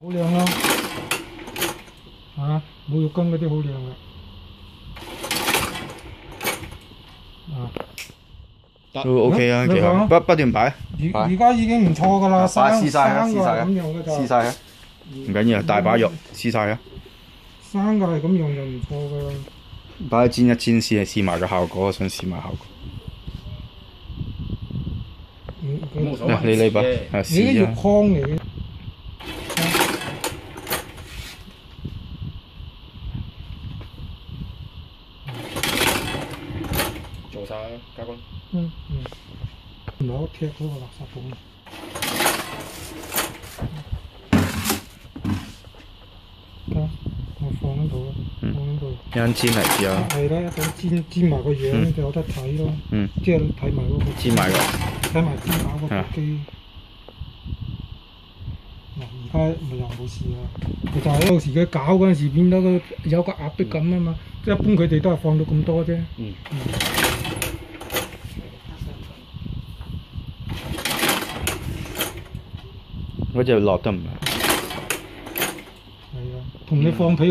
好靚咯，啊，冇肉羹嗰啲好靚嘅，都 OK 啊，幾好，不斷擺。而家已經唔錯㗎啦，試晒啊，試晒啊，咁樣嘅就試晒啊，唔緊要，大把肉，試晒啊。生嘅係咁樣就唔錯㗎啦。擺煎一煎試埋個效果，我想試埋效果。冇所謂，你呢把你啲肉糠嚟嘅。做晒啦，加工。攞踢嗰個垃圾桶。我放喺度咯，放喺度。一陣煎嚟試下。係啦，一陣煎埋個樣就有得睇咯。即係睇埋嗰個。煎埋煎飽嗰部機。嗱，而家咪又冇事啦。就係有時佢搞嗰陣時變到個有個壓迫感啊嘛。即係一般佢哋都係放到咁多啫。嗰隻落得唔係？係啊，同你放皮。